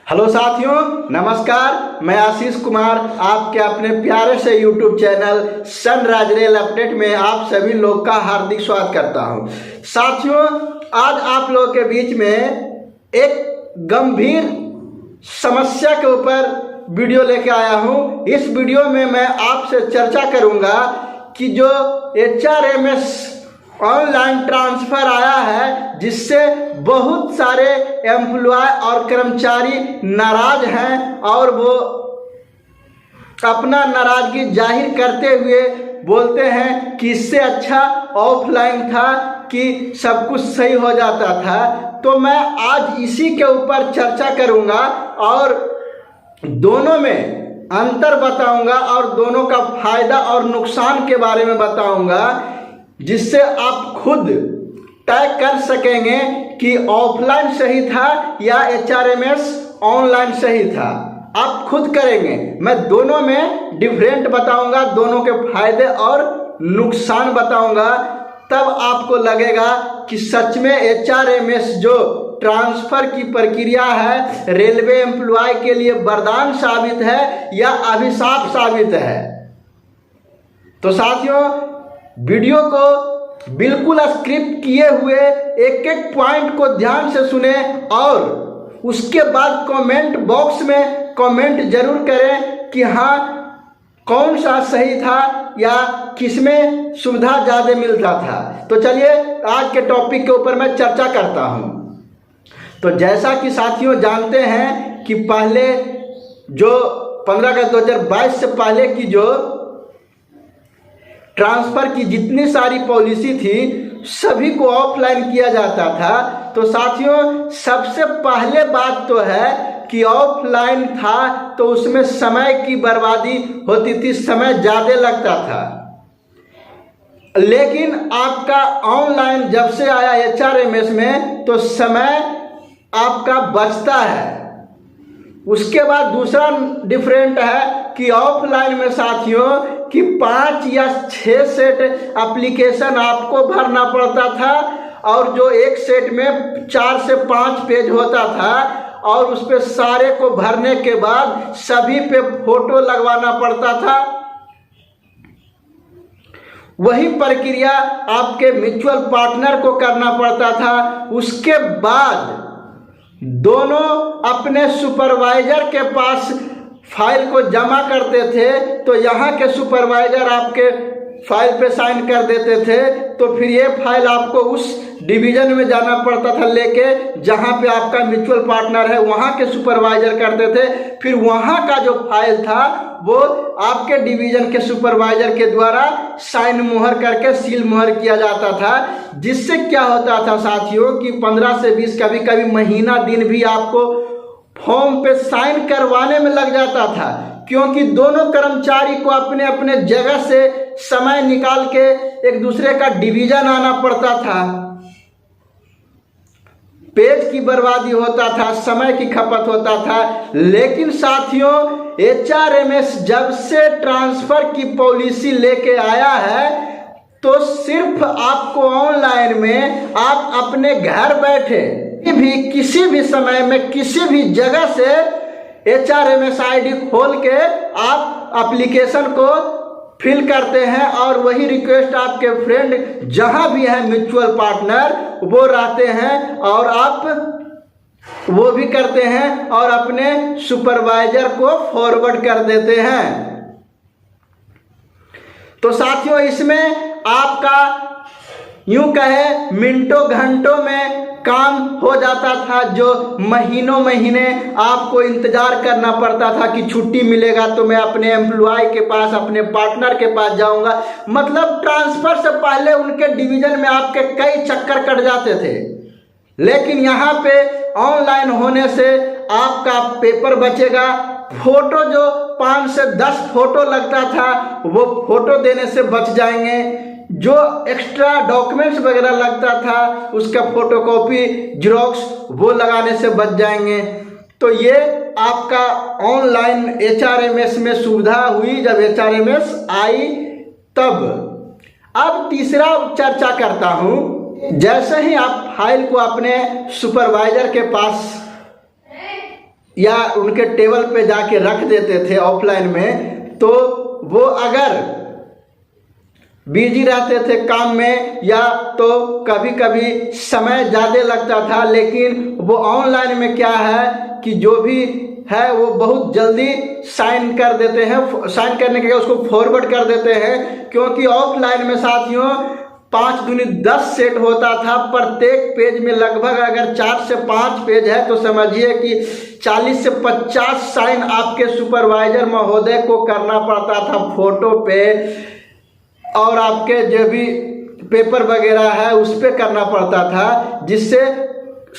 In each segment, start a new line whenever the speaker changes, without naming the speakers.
Hello साथियों, नमस्कार। मैं आशीष कुमार आपके अपने प्यारे से YouTube channel sunrise rail update में आप सभी लोग का हार्दिक स्वागत करता हूं। साथियों, आज आप लोगों के बीच में एक गंभीर समस्या के ऊपर वीडियो लेके आया हूं। इस वीडियो में मैं आपसे चर्चा करूंगा कि जो HRMS ऑनलाइन ट्रांसफर आया है, जिससे बहुत सारे एम्प्लॉय और कर्मचारी नाराज हैं और वो अपना नाराजगी जाहिर करते हुए बोलते हैं कि इससे अच्छा ऑफलाइन था कि सब कुछ सही हो जाता था। तो मैं आज इसी के ऊपर चर्चा करूंगा और दोनों में अंतर बताऊंगा और दोनों का फायदा और नुकसान के बारे में बताऊंगा, जिससे आप खुद तय कर सकेंगे कि ऑफलाइन सही था या HRMS ऑनलाइन सही था। आप खुद करेंगे। मैं दोनों में डिफरेंट बताऊंगा, दोनों के फायदे और नुकसान बताऊंगा। तब आपको लगेगा कि सच में HRMS जो ट्रांसफर की प्रक्रिया है रेलवे एम्प्लॉय के लिए वरदान साबित है या अभिशाप साबित है। तो साथियों, वीडियो को बिल्कुल स्क्रिप्ट किए हुए एक एक पॉइंट को ध्यान से सुने और उसके बाद कमेंट बॉक्स में कमेंट जरूर करें कि हाँ, कौन सा सही था या किसमें सुविधा ज़्यादा मिलता था। तो चलिए आज के टॉपिक के ऊपर मैं चर्चा करता हूँ। तो जैसा कि साथियों जानते हैं कि पहले जो 15 अगस्त 2022 से पहले की जो ट्रांसफ़र की जितनी सारी पॉलिसी थी सभी को ऑफलाइन किया जाता था। तो साथियों, सबसे पहले बात तो है कि ऑफलाइन था तो उसमें समय की बर्बादी होती थी, समय ज़्यादा लगता था। लेकिन आपका ऑनलाइन जब से आया HRMS में तो समय आपका बचता है। उसके बाद दूसरा डिफरेंट है कि ऑफलाइन में साथियों कि 5 या 6 सेट एप्लीकेशन आपको भरना पड़ता था और जो एक सेट में 4 से 5 पेज होता था और उस पे सारे को भरने के बाद सभी पे फोटो लगवाना पड़ता था। वही प्रक्रिया आपके म्यूचुअल पार्टनर को करना पड़ता था। उसके बाद दोनों अपने सुपरवाइजर के पास फाइल को जमा करते थे, तो यहाँ के सुपरवाइजर आपके फाइल पे साइन कर देते थे। तो फिर ये फाइल आपको उस डिवीज़न में जाना पड़ता था लेके, जहाँ पे आपका म्यूचुअल पार्टनर है वहाँ के सुपरवाइजर करते थे। फिर वहाँ का जो फाइल था वो आपके डिवीज़न के सुपरवाइजर के द्वारा साइन मुहर करके सील मुहर किया जाता था। जिससे क्या होता था साथियों कि 15 से 20 कभी कभी महीना दिन भी आपको फॉर्म पे साइन करवाने में लग जाता था, क्योंकि दोनों कर्मचारी को अपने अपने जगह से समय निकाल के एक दूसरे का डिवीजन आना पड़ता था। पेज की बर्बादी होता था, समय की खपत होता था। लेकिन साथियों, HRMS जब से ट्रांसफर की पॉलिसी लेके आया है तो सिर्फ आपको ऑनलाइन में आप अपने घर बैठे भी किसी भी समय में किसी भी जगह से HRMS ID खोल के आप एप्लीकेशन को फिल करते हैं और वही रिक्वेस्ट आपके फ्रेंड जहां भी है म्यूचुअल पार्टनर वो रहते हैं और आप वो भी करते हैं और अपने सुपरवाइजर को फॉरवर्ड कर देते हैं। तो साथियों, इसमें आपका यूं कहे मिनटों घंटों में काम हो जाता था, जो महीनों महीने आपको इंतजार करना पड़ता था कि छुट्टी मिलेगा तो मैं अपने एम्प्लॉय के पास अपने पार्टनर के पास जाऊंगा। मतलब ट्रांसफर से पहले उनके डिवीजन में आपके कई चक्कर कट जाते थे। लेकिन यहाँ पे ऑनलाइन होने से आपका पेपर बचेगा। फोटो जो 5 से 10 फोटो लगता था वो फोटो देने से बच जाएंगे। जो एक्स्ट्रा डॉक्यूमेंट्स वगैरह लगता था उसका फोटोकॉपी जिरोक्स वो लगाने से बच जाएंगे। तो ये आपका ऑनलाइन HRMS में सुविधा हुई जब HRMS आई तब। अब तीसरा चर्चा करता हूँ। जैसे ही आप फाइल को अपने सुपरवाइजर के पास या उनके टेबल पे जाके रख देते थे ऑफलाइन में, तो वो अगर बिजी रहते थे काम में या तो कभी कभी समय ज़्यादा लगता था। लेकिन वो ऑनलाइन में क्या है कि जो भी है वो बहुत जल्दी साइन कर देते हैं, साइन करने के बाद उसको फॉरवर्ड कर देते हैं। क्योंकि ऑफलाइन में साथियों 5 दूनी 10 सेट होता था, प्रत्येक पेज में लगभग अगर 4 से 5 पेज है तो समझिए कि 40 से 50 साइन आपके सुपरवाइजर महोदय को करना पड़ता था फोटो पे, और आपके जो भी पेपर वगैरह है उस पर करना पड़ता था, जिससे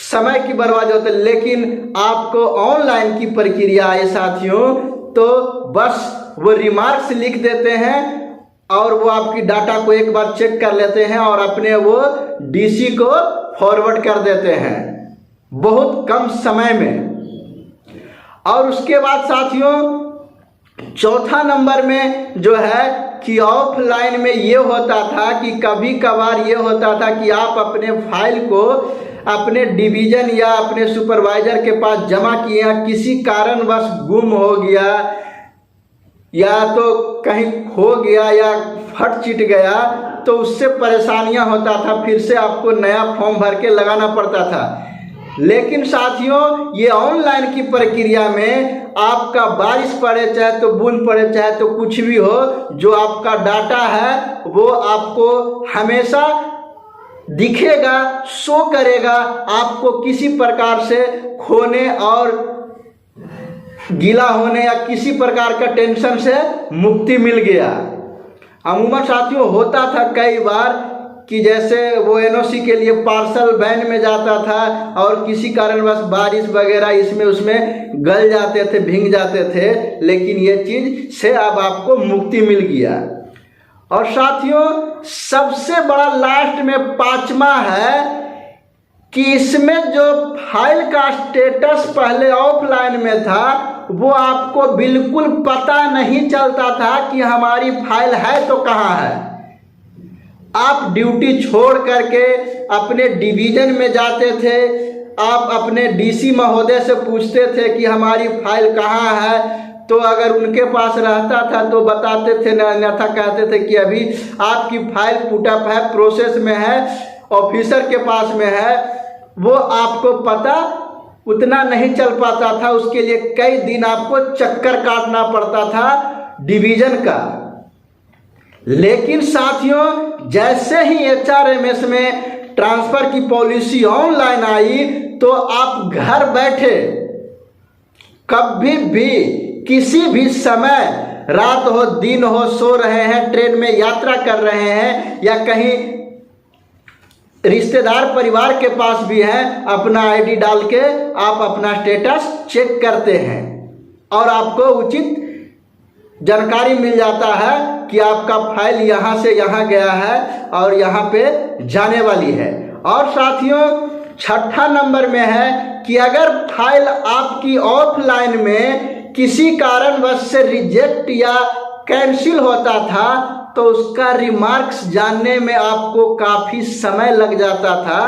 समय की बर्बादी होती है। लेकिन आपको ऑनलाइन की प्रक्रिया है साथियों, तो बस वो रिमार्क्स लिख देते हैं और वो आपकी डाटा को एक बार चेक कर लेते हैं और अपने वो डीसी को फॉरवर्ड कर देते हैं बहुत कम समय में। और उसके बाद साथियों चौथा नंबर में जो है कि ऑफलाइन में ये होता था कि कभी कभार ये होता था कि आप अपने फाइल को अपने डिवीजन या अपने सुपरवाइजर के पास जमा किए, किसी कारणवश गुम हो गया या तो कहीं खो गया या फट चिट गया, तो उससे परेशानियां होता था, फिर से आपको नया फॉर्म भर के लगाना पड़ता था। लेकिन साथियों ये ऑनलाइन की प्रक्रिया में आपका बारिश पड़े चाहे तो बूंद पड़े चाहे तो कुछ भी हो, जो आपका डाटा है वो आपको हमेशा दिखेगा, शो करेगा। आपको किसी प्रकार से खोने और गीला होने या किसी प्रकार का टेंशन से मुक्ति मिल गया। अमूमन साथियों होता था कई बार कि जैसे वो एनओसी के लिए पार्सल वैन में जाता था और किसी कारणवश बारिश वगैरह इसमें उसमें गल जाते थे, भीग जाते थे, लेकिन ये चीज़ से अब आपको मुक्ति मिल गया। और साथियों सबसे बड़ा लास्ट में 5वां है कि इसमें जो फाइल का स्टेटस पहले ऑफलाइन में था वो आपको बिल्कुल पता नहीं चलता था कि हमारी फाइल है तो कहाँ है। आप ड्यूटी छोड़ करके अपने डिवीजन में जाते थे, आप अपने डीसी महोदय से पूछते थे कि हमारी फाइल कहाँ है, तो अगर उनके पास रहता था तो बताते थे, अन्यथा कहते थे कि अभी आपकी फाइल पुटअप है, प्रोसेस में है, ऑफिसर के पास में है। वो आपको पता उतना नहीं चल पाता था, उसके लिए कई दिन आपको चक्कर काटना पड़ता था डिवीजन का। लेकिन साथियों जैसे ही एचआरएमएस में ट्रांसफर की पॉलिसी ऑनलाइन आई तो आप घर बैठे कभी भी किसी भी समय, रात हो दिन हो, सो रहे हैं, ट्रेन में यात्रा कर रहे हैं या कहीं रिश्तेदार परिवार के पास भी है, अपना आईडी डाल के आप अपना स्टेटस चेक करते हैं और आपको उचित जानकारी मिल जाता है कि आपका फाइल यहाँ से यहाँ गया है और यहाँ पे जाने वाली है। और साथियों 6ठा नंबर में है कि अगर फाइल आपकी ऑफलाइन में किसी कारणवश से रिजेक्ट या कैंसिल होता था तो उसका रिमार्क्स जानने में आपको काफ़ी समय लग जाता था।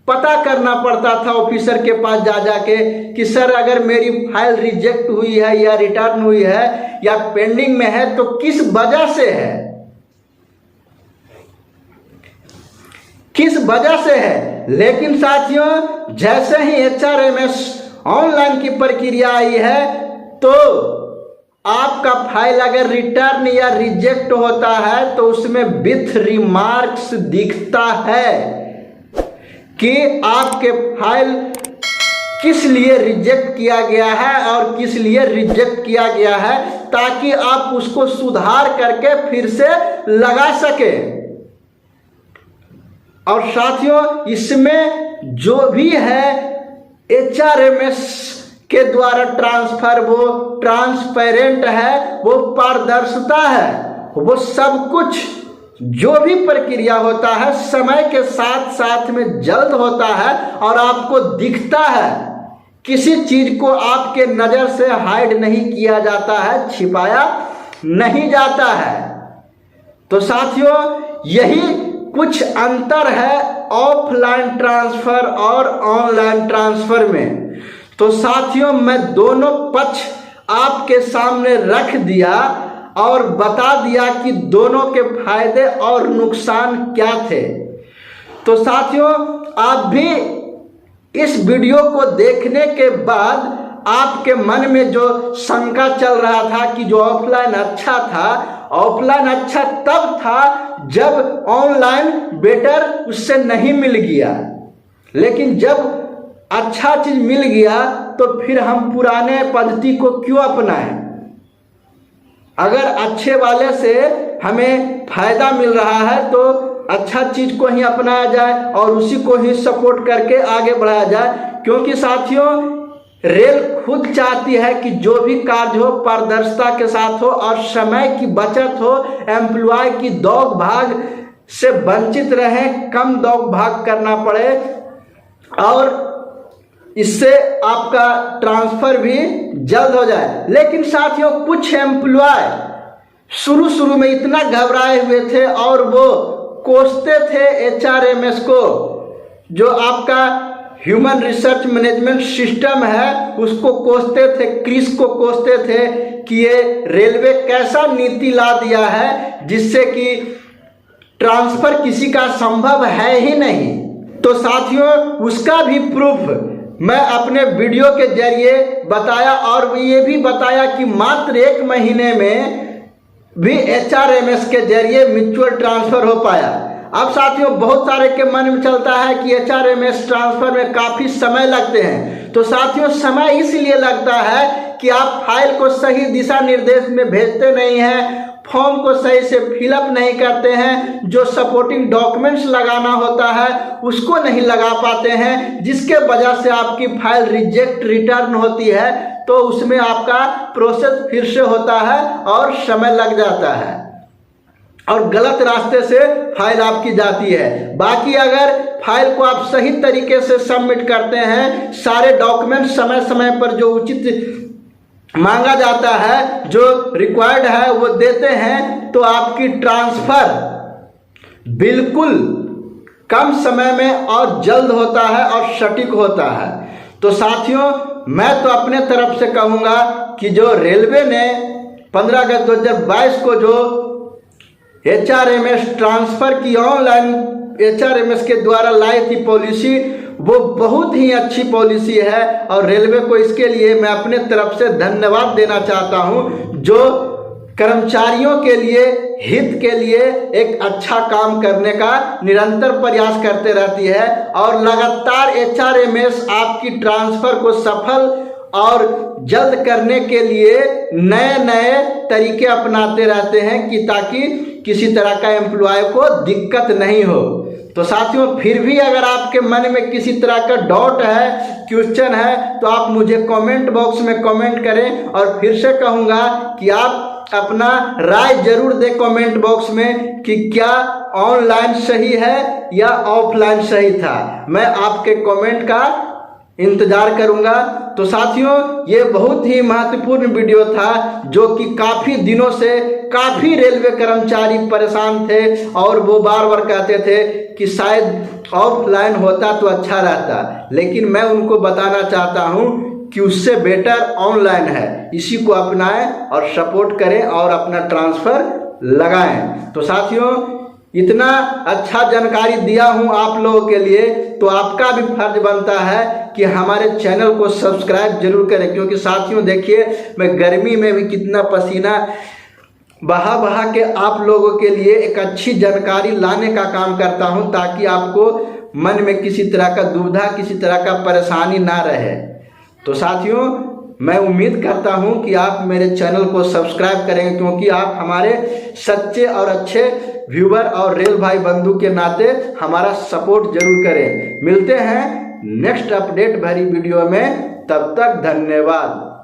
पता करना पड़ता था ऑफिसर के पास जा जाके कि सर अगर मेरी फाइल रिजेक्ट हुई है या रिटर्न हुई है या पेंडिंग में है तो किस वजह से है, किस वजह से है। लेकिन साथियों जैसे ही एचआरएमएस ऑनलाइन की प्रक्रिया आई है तो आपका फाइल अगर रिटर्न या रिजेक्ट होता है तो उसमें विथ रिमार्क्स दिखता है कि आपके फाइल किस लिए रिजेक्ट किया गया है और किस लिए रिजेक्ट किया गया है, ताकि आप उसको सुधार करके फिर से लगा सके। और साथियों इसमें जो भी है एचआरएमएस के द्वारा ट्रांसफर वो ट्रांसपेरेंट है, वो पारदर्शिता है, वो सब कुछ जो भी प्रक्रिया होता है समय के साथ साथ में जल्द होता है और आपको दिखता है। किसी चीज को आपके नजर से हाइड नहीं किया जाता है, छिपाया नहीं जाता है। तो साथियों यही कुछ अंतर है ऑफलाइन ट्रांसफर और ऑनलाइन ट्रांसफर में। तो साथियों मैं दोनों पक्ष आपके सामने रख दिया और बता दिया कि दोनों के फायदे और नुकसान क्या थे। तो साथियों आप भी इस वीडियो को देखने के बाद आपके मन में जो शंका चल रहा था कि जो ऑफलाइन अच्छा था, ऑफलाइन अच्छा तब था जब ऑनलाइन बेटर उससे नहीं मिल गया, लेकिन जब अच्छा चीज मिल गया तो फिर हम पुराने पद्धति को क्यों अपनाएं। अगर अच्छे वाले से हमें फायदा मिल रहा है तो अच्छा चीज को ही अपनाया जाए और उसी को ही सपोर्ट करके आगे बढ़ाया जाए। क्योंकि साथियों रेल खुद चाहती है कि जो भी कार्य हो पारदर्शिता के साथ हो और समय की बचत हो, एम्प्लॉय की दौड़ भाग से वंचित रहे, कम दौड़ भाग करना पड़े और इससे आपका ट्रांसफर भी जल्द हो जाए। लेकिन साथियों कुछ एम्प्लॉय शुरू में इतना घबराए हुए थे और वो कोसते थे एचआरएमएस को, जो आपका ह्यूमन रिसर्च मैनेजमेंट सिस्टम है उसको कोसते थे, क्रिस को कोसते थे कि ये रेलवे कैसा नीति ला दिया है जिससे कि ट्रांसफर किसी का संभव है ही नहीं। तो साथियों उसका भी प्रूफ मैं अपने वीडियो के जरिए बताया और ये भी बताया कि मात्र 1 महीने में भी एचआरएमएस के जरिए म्यूचुअल ट्रांसफर हो पाया। अब साथियों बहुत सारे के मन में चलता है कि एचआरएमएस ट्रांसफर में काफ़ी समय लगते हैं। तो साथियों समय इसलिए लगता है कि आप फाइल को सही दिशा निर्देश में भेजते नहीं हैं, फॉर्म को सही से फिलअप नहीं करते हैं, जो सपोर्टिंग डॉक्यूमेंट्स लगाना होता है उसको नहीं लगा पाते हैं, जिसके वजह से आपकी फाइल रिजेक्ट रिटर्न होती है। तो उसमें आपका प्रोसेस फिर से होता है और समय लग जाता है और गलत रास्ते से फाइल आपकी जाती है। बाकी अगर फाइल को आप सही तरीके से सबमिट करते हैं, सारे डॉक्यूमेंट समय समय पर जो उचित मांगा जाता है, जो रिक्वायर्ड है वो देते हैं, तो आपकी ट्रांसफर बिल्कुल कम समय में और जल्द होता है और सटीक होता है। तो साथियों मैं तो अपने तरफ से कहूँगा कि जो रेलवे ने 15 अगस्त 2022 को जो एचआरएमएस ट्रांसफ़र की ऑनलाइन एचआरएमएस के द्वारा लाई थी पॉलिसी, वो बहुत ही अच्छी पॉलिसी है और रेलवे को इसके लिए मैं अपने तरफ से धन्यवाद देना चाहता हूं, जो कर्मचारियों के लिए हित के लिए एक अच्छा काम करने का निरंतर प्रयास करते रहती है और लगातार एचआरएमएस आपकी ट्रांसफ़र को सफल और जल्द करने के लिए नए नए तरीके अपनाते रहते हैं कि ताकि किसी तरह का एम्प्लॉय को दिक्कत नहीं हो। तो साथियों फिर भी अगर आपके मन में किसी तरह का डाउट है, क्वेश्चन है, तो आप मुझे कमेंट बॉक्स में कमेंट करें और फिर से कहूँगा कि आप अपना राय जरूर दें कमेंट बॉक्स में कि क्या ऑनलाइन सही है या ऑफलाइन सही था। मैं आपके कमेंट का इंतजार करूंगा। तो साथियों ये बहुत ही महत्वपूर्ण वीडियो था जो कि काफ़ी दिनों से काफ़ी रेलवे कर्मचारी परेशान थे और वो बार बार कहते थे कि शायद ऑफलाइन होता तो अच्छा रहता, लेकिन मैं उनको बताना चाहता हूं कि उससे बेटर ऑनलाइन है। इसी को अपनाएं और सपोर्ट करें और अपना ट्रांसफ़र लगाएं। तो साथियों इतना अच्छा जानकारी दिया हूं आप लोगों के लिए, तो आपका भी फर्ज बनता है कि हमारे चैनल को सब्सक्राइब जरूर करें। क्योंकि साथियों देखिए मैं गर्मी में भी कितना पसीना बहा बहा के आप लोगों के लिए एक अच्छी जानकारी लाने का काम करता हूं, ताकि आपको मन में किसी तरह का दुविधा, किसी तरह का परेशानी ना रहे। तो साथियों मैं उम्मीद करता हूं कि आप मेरे चैनल को सब्सक्राइब करेंगे, क्योंकि आप हमारे सच्चे और अच्छे व्यूवर और रेल भाई बंधु के नाते हमारा सपोर्ट जरूर करें। मिलते हैं नेक्स्ट अपडेट भरी वीडियो में, तब तक धन्यवाद।